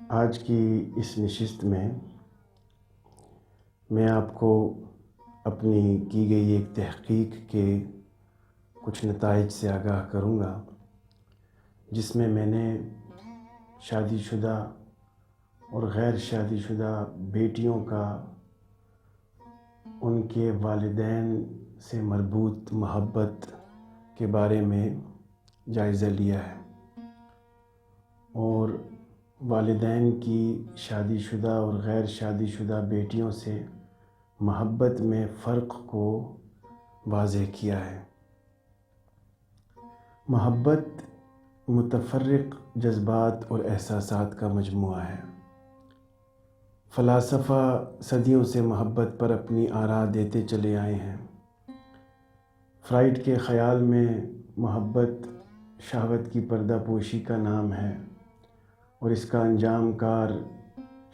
آج کی اس نشست میں میں آپ کو اپنی کی گئی ایک تحقیق کے کچھ نتائج سے آگاہ کروں گا، جس میں نے شادی شدہ اور غیر شادی شدہ بیٹیوں کا ان کے والدین سے مربوط محبت کے بارے میں جائزہ لیا ہے، اور والدین کی شادی شدہ اور غیر شادی شدہ بیٹیوں سے محبت میں فرق کو واضح کیا ہے۔ محبت متفرق جذبات اور احساسات کا مجموعہ ہے۔ فلاسفہ صدیوں سے محبت پر اپنی آراء دیتے چلے آئے ہیں۔ فرائیڈ کے خیال میں محبت شہوت کی پردہ پوشی کا نام ہے، اور اس کا انجام کار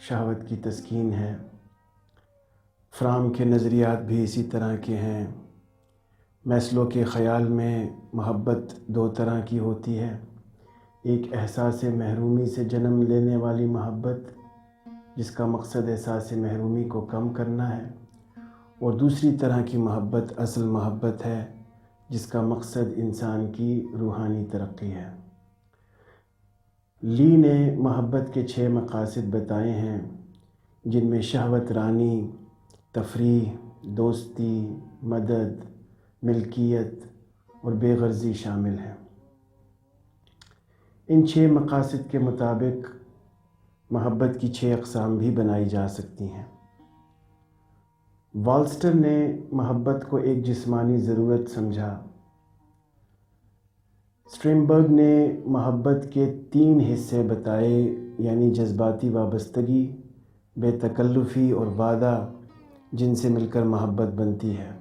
شہوت کی تسکین ہے۔ فرام کے نظریات بھی اسی طرح کے ہیں۔ میسلو کے خیال میں محبت دو طرح کی ہوتی ہے، ایک احساس محرومی سے جنم لینے والی محبت جس کا مقصد احساس محرومی کو کم کرنا ہے، اور دوسری طرح کی محبت اصل محبت ہے جس کا مقصد انسان کی روحانی ترقی ہے۔ لی نے محبت کے 6 مقاصد بتائے ہیں، جن میں شہوت رانی، تفریح، دوستی، مدد، ملکیت اور بے غرضی شامل ہیں۔ ان 6 مقاصد کے مطابق محبت کی 6 اقسام بھی بنائی جا سکتی ہیں۔ والسٹر نے محبت کو ایک جسمانی ضرورت سمجھا۔ سٹرنبرگ نے محبت کے 3 حصے بتائے، یعنی جذباتی وابستگی، بے تکلفی اور وعدہ، جن سے مل کر محبت بنتی ہے۔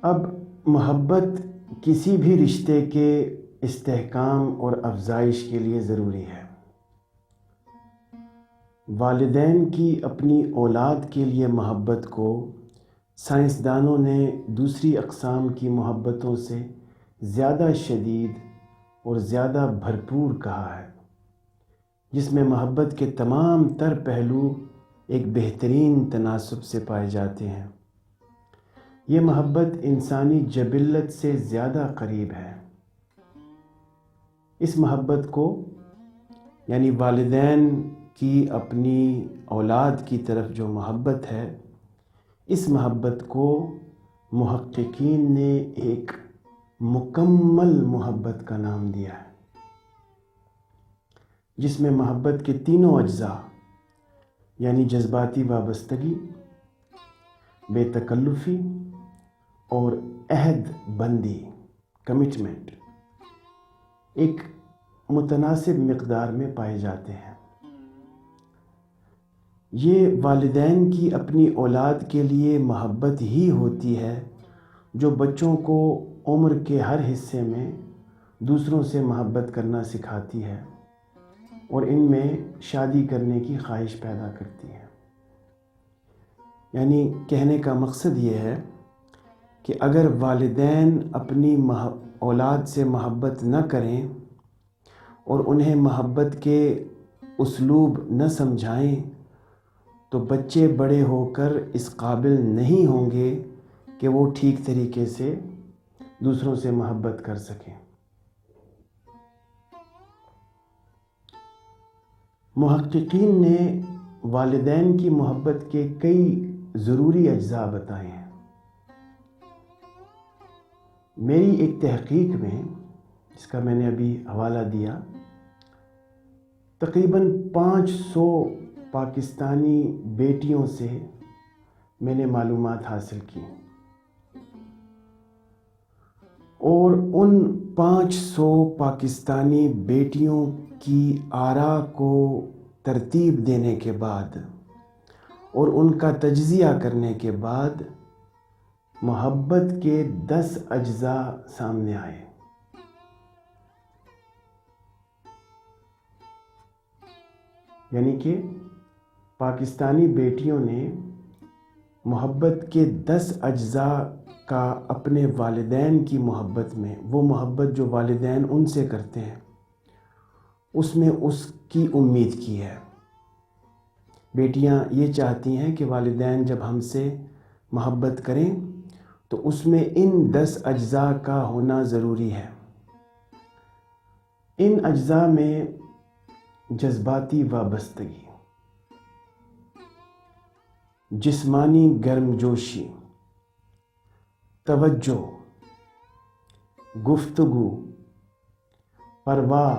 اب محبت کسی بھی رشتے کے استحکام اور افزائش کے لیے ضروری ہے۔ والدین کی اپنی اولاد کے لیے محبت کو سائنسدانوں نے دوسری اقسام کی محبتوں سے زیادہ شدید اور زیادہ بھرپور کہا ہے، جس میں محبت کے تمام تر پہلو ایک بہترین تناسب سے پائے جاتے ہیں۔ یہ محبت انسانی جبلت سے زیادہ قریب ہے۔ اس محبت کو، یعنی والدین کی اپنی اولاد کی طرف جو محبت ہے، اس محبت کو محققین نے ایک مکمل محبت کا نام دیا ہے، جس میں محبت کے تینوں اجزاء، یعنی جذباتی وابستگی، بے تکلفی اور عہد بندی، کمٹمنٹ، ایک متناسب مقدار میں پائے جاتے ہیں۔ یہ والدین کی اپنی اولاد کے لیے محبت ہی ہوتی ہے جو بچوں کو عمر کے ہر حصے میں دوسروں سے محبت کرنا سکھاتی ہے اور ان میں شادی کرنے کی خواہش پیدا کرتی ہے۔ یعنی کہنے کا مقصد یہ ہے کہ اگر والدین اپنی اولاد سے محبت نہ کریں اور انہیں محبت کے اسلوب نہ سمجھائیں تو بچے بڑے ہو کر اس قابل نہیں ہوں گے کہ وہ ٹھیک طریقے سے دوسروں سے محبت کر سکیں۔ محققین نے والدین کی محبت کے کئی ضروری اجزاء بتائے ہیں۔ میری ایک تحقیق میں، جس کا میں نے ابھی حوالہ دیا، تقریباً 500 پاکستانی بیٹیوں سے میں نے معلومات حاصل کی، اور ان 500 پاکستانی بیٹیوں کی آراء کو ترتیب دینے کے بعد اور ان کا تجزیہ کرنے کے بعد محبت کے 10 اجزاء سامنے آئے۔ یعنی کہ پاکستانی بیٹیوں نے محبت کے 10 اجزاء کا اپنے والدین کی محبت میں، وہ محبت جو والدین ان سے کرتے ہیں، اس میں اس کی امید کی ہے۔ بیٹیاں یہ چاہتی ہیں کہ والدین جب ہم سے محبت کریں تو اس میں ان 10 اجزاء کا ہونا ضروری ہے۔ ان اجزاء میں جذباتی وابستگی، جسمانی گرمجوشی، توجہ، گفتگو، پرواہ،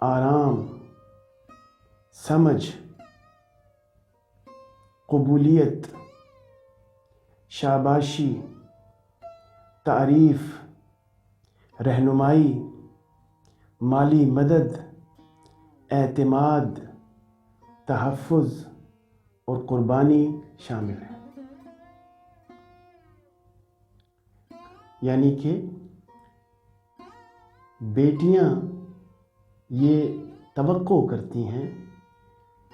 آرام، سمجھ، قبولیت، شاباشی، تعریف، رہنمائی، مالی مدد، اعتماد، تحفظ اور قربانی شامل ہے۔ یعنی کہ بیٹیاں یہ توقع کرتی ہیں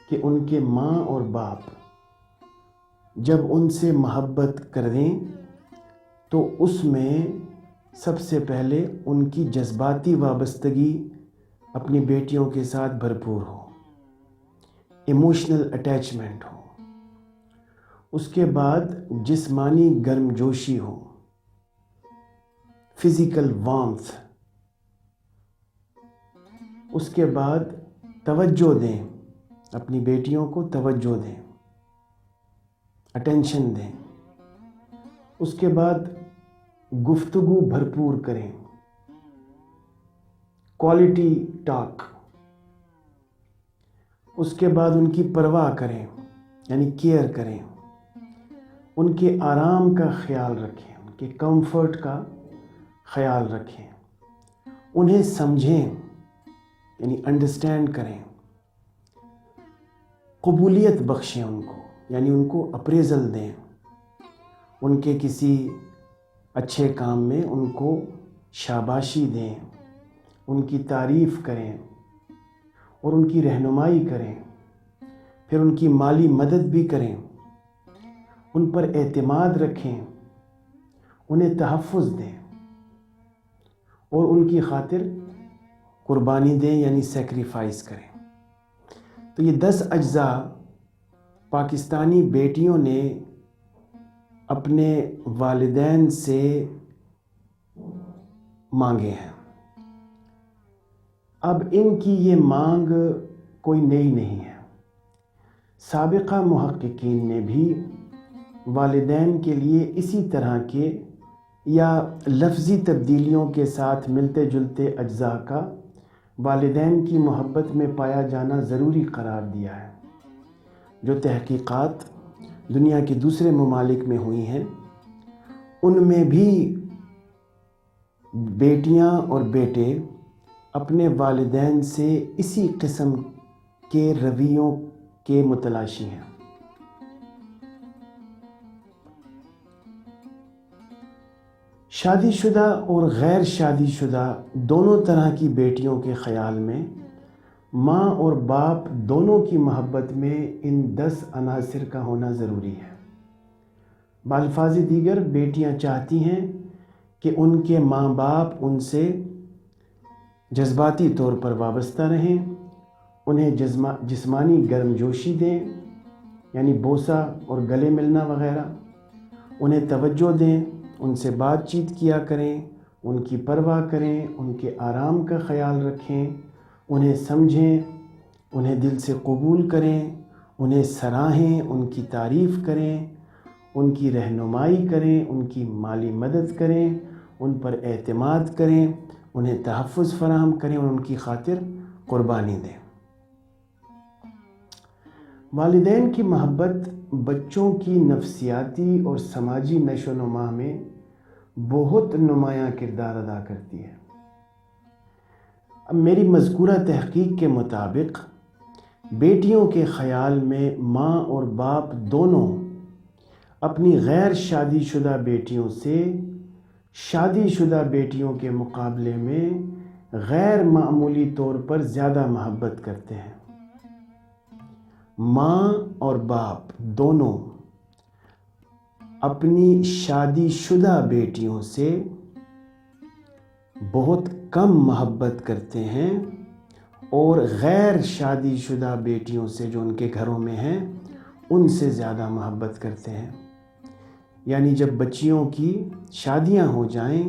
کہ ان کے ماں اور باپ جب ان سے محبت کریں تو اس میں سب سے پہلے ان کی جذباتی وابستگی اپنی بیٹیوں کے ساتھ بھرپور ہو، ایموشنل اٹیچمنٹ ہو، اس کے بعد جسمانی گرمجوشی ہو، فزیکل وارمتھ، اس کے بعد توجہ دیں، اپنی بیٹیوں کو توجہ دیں، اٹینشن دیں، اس کے بعد گفتگو بھرپور کریں، کوالٹی ٹاک، اس کے بعد ان کی پرواہ کریں یعنی کیئر کریں، ان کے آرام کا خیال رکھیں، ان کے کمفرٹ کا خیال رکھیں، انہیں سمجھیں یعنی انڈرسٹینڈ کریں، قبولیت بخشیں ان کو یعنی ان کو اپریزل دیں، ان کے کسی اچھے کام میں ان کو شاباشی دیں، ان کی تعریف کریں اور ان کی رہنمائی کریں، پھر ان کی مالی مدد بھی کریں، ان پر اعتماد رکھیں، انہیں تحفظ دیں اور ان کی خاطر قربانی دیں یعنی سیکریفائس کریں۔ تو یہ 10 اجزاء پاکستانی بیٹیوں نے اپنے والدین سے مانگے ہیں۔ اب ان کی یہ مانگ کوئی نئی نہیں ہے، سابقہ محققین نے بھی والدین کے لیے اسی طرح کے یا لفظی تبدیلیوں کے ساتھ ملتے جلتے اجزاء کا والدین کی محبت میں پایا جانا ضروری قرار دیا ہے۔ جو تحقیقات دنیا کے دوسرے ممالک میں ہوئی ہیں ان میں بھی بیٹیاں اور بیٹے اپنے والدین سے اسی قسم کے رویوں کے متلاشی ہیں۔ شادی شدہ اور غیر شادی شدہ دونوں طرح کی بیٹیوں کے خیال میں ماں اور باپ دونوں کی محبت میں ان 10 عناصر کا ہونا ضروری ہے۔ بالفاظ دیگر بیٹیاں چاہتی ہیں کہ ان کے ماں باپ ان سے جذباتی طور پر وابستہ رہیں، انہیں جسمانی گرمجوشی دیں یعنی بوسہ اور گلے ملنا وغیرہ، انہیں توجہ دیں، ان سے بات چیت کیا کریں، ان کی پرواہ کریں، ان کے آرام کا خیال رکھیں، انہیں سمجھیں، انہیں دل سے قبول کریں، انہیں سراہیں، ان کی تعریف کریں، ان کی رہنمائی کریں، ان کی مالی مدد کریں، ان پر اعتماد کریں، انہیں تحفظ فراہم کریں اور ان کی خاطر قربانی دیں۔ والدین کی محبت بچوں کی نفسیاتی اور سماجی نشو و نما میں بہت نمایاں کردار ادا کرتی ہے۔ اب میری مذکورہ تحقیق کے مطابق بیٹیوں کے خیال میں ماں اور باپ دونوں اپنی غیر شادی شدہ بیٹیوں سے شادی شدہ بیٹیوں کے مقابلے میں غیر معمولی طور پر زیادہ محبت کرتے ہیں۔ ماں اور باپ دونوں اپنی شادی شدہ بیٹیوں سے بہت کم محبت کرتے ہیں اور غیر شادی شدہ بیٹیوں سے جو ان کے گھروں میں ہیں ان سے زیادہ محبت کرتے ہیں۔ یعنی جب بچیوں کی شادیاں ہو جائیں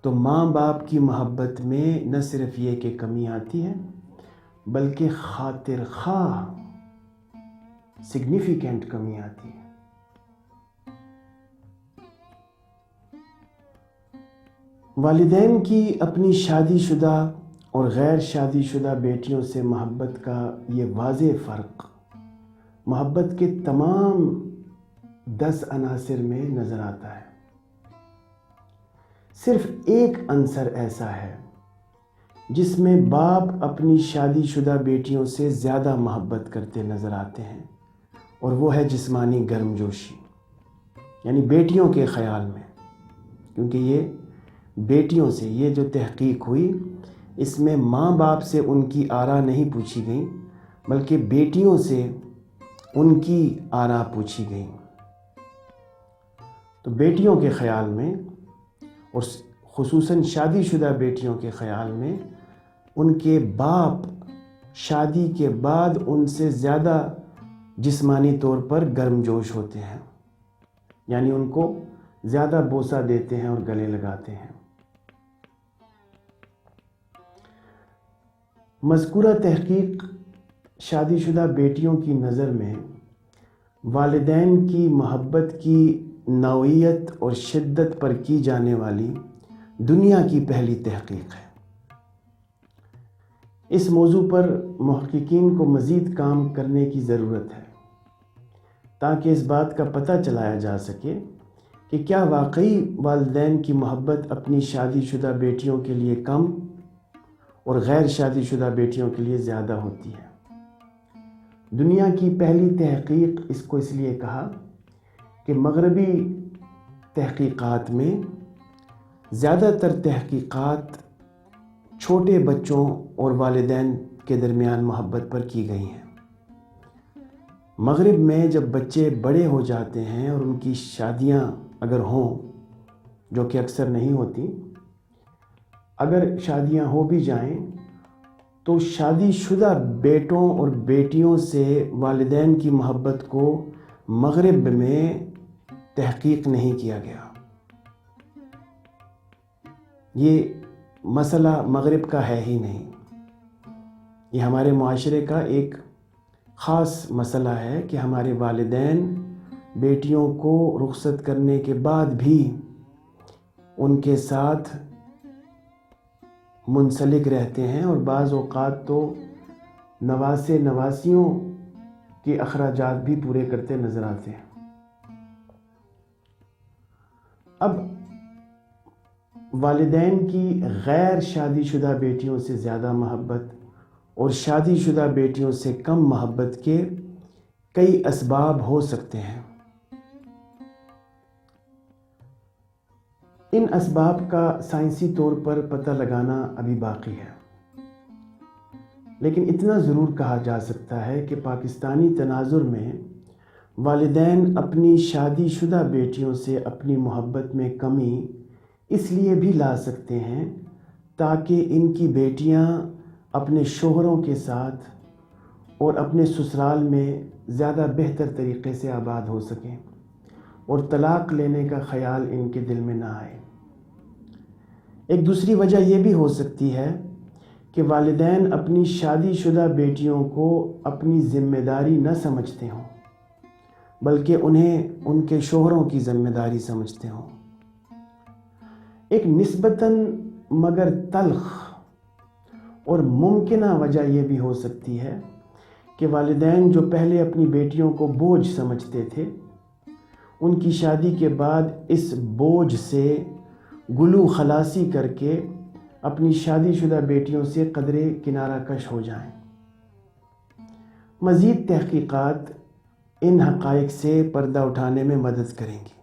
تو ماں باپ کی محبت میں نہ صرف یہ کہ کمی آتی ہے بلکہ خاطر خواہ سگنیفیکنٹ کمی آتی ہے۔ والدین کی اپنی شادی شدہ اور غیر شادی شدہ بیٹیوں سے محبت کا یہ واضح فرق محبت کے تمام 10 عناصر میں نظر آتا ہے۔ صرف ایک عنصر ایسا ہے جس میں باپ اپنی شادی شدہ بیٹیوں سے زیادہ محبت کرتے نظر آتے ہیں، اور وہ ہے جسمانی گرمجوشی، یعنی بیٹیوں کے خیال میں، کیونکہ یہ بیٹیوں سے، یہ جو تحقیق ہوئی اس میں ماں باپ سے ان کی آراء نہیں پوچھی گئیں بلکہ بیٹیوں سے ان کی آراء پوچھی گئیں۔ تو بیٹیوں کے خیال میں، اور خصوصاً شادی شدہ بیٹیوں کے خیال میں، ان کے باپ شادی کے بعد ان سے زیادہ جسمانی طور پر گرمجوش ہوتے ہیں، یعنی ان کو زیادہ بوسہ دیتے ہیں اور گلے لگاتے ہیں۔ مذکورہ تحقیق شادی شدہ بیٹیوں کی نظر میں والدین کی محبت کی نوعیت اور شدت پر کی جانے والی دنیا کی پہلی تحقیق ہے۔ اس موضوع پر محققین کو مزید کام کرنے کی ضرورت ہے تاکہ اس بات کا پتہ چلایا جا سکے کہ کیا واقعی والدین کی محبت اپنی شادی شدہ بیٹیوں کے لیے کم اور غیر شادی شدہ بیٹیوں کے لیے زیادہ ہوتی ہے۔ دنیا کی پہلی تحقیق اس کو اس لیے کہا کہ مغربی تحقیقات میں زیادہ تر تحقیقات چھوٹے بچوں اور والدین کے درمیان محبت پر کی گئی ہیں۔ مغرب میں جب بچے بڑے ہو جاتے ہیں اور ان کی شادیاں اگر ہوں، جو کہ اکثر نہیں ہوتی، اگر شادیاں ہو بھی جائیں تو شادی شدہ بیٹوں اور بیٹیوں سے والدین کی محبت کو مغرب میں تحقیق نہیں کیا گیا۔ یہ مسئلہ مغرب کا ہے ہی نہیں، یہ ہمارے معاشرے کا ایک خاص مسئلہ ہے کہ ہمارے والدین بیٹیوں کو رخصت کرنے کے بعد بھی ان کے ساتھ منسلک رہتے ہیں، اور بعض اوقات تو نواسے نواسیوں کے اخراجات بھی پورے کرتے نظر آتے ہیں۔ اب والدین کی غیر شادی شدہ بیٹیوں سے زیادہ محبت اور شادی شدہ بیٹیوں سے کم محبت کے کئی اسباب ہو سکتے ہیں۔ ان اسباب کا سائنسی طور پر پتہ لگانا ابھی باقی ہے، لیکن اتنا ضرور کہا جا سکتا ہے کہ پاکستانی تناظر میں والدین اپنی شادی شدہ بیٹیوں سے اپنی محبت میں کمی اس لیے بھی لا سکتے ہیں تاکہ ان کی بیٹیاں اپنے شوہروں کے ساتھ اور اپنے سسرال میں زیادہ بہتر طریقے سے آباد ہو سکیں اور طلاق لینے کا خیال ان کے دل میں نہ آئے۔ ایک دوسری وجہ یہ بھی ہو سکتی ہے کہ والدین اپنی شادی شدہ بیٹیوں کو اپنی ذمہ داری نہ سمجھتے ہوں بلکہ انہیں ان کے شوہروں کی ذمہ داری سمجھتے ہوں۔ ایک نسبتاً مگر تلخ اور ممکنہ وجہ یہ بھی ہو سکتی ہے کہ والدین جو پہلے اپنی بیٹیوں کو بوجھ سمجھتے تھے، ان کی شادی کے بعد اس بوجھ سے گلو خلاصی کر کے اپنی شادی شدہ بیٹیوں سے قدرے کنارہ کش ہو جائیں۔ مزید تحقیقات ان حقائق سے پردہ اٹھانے میں مدد کریں گی۔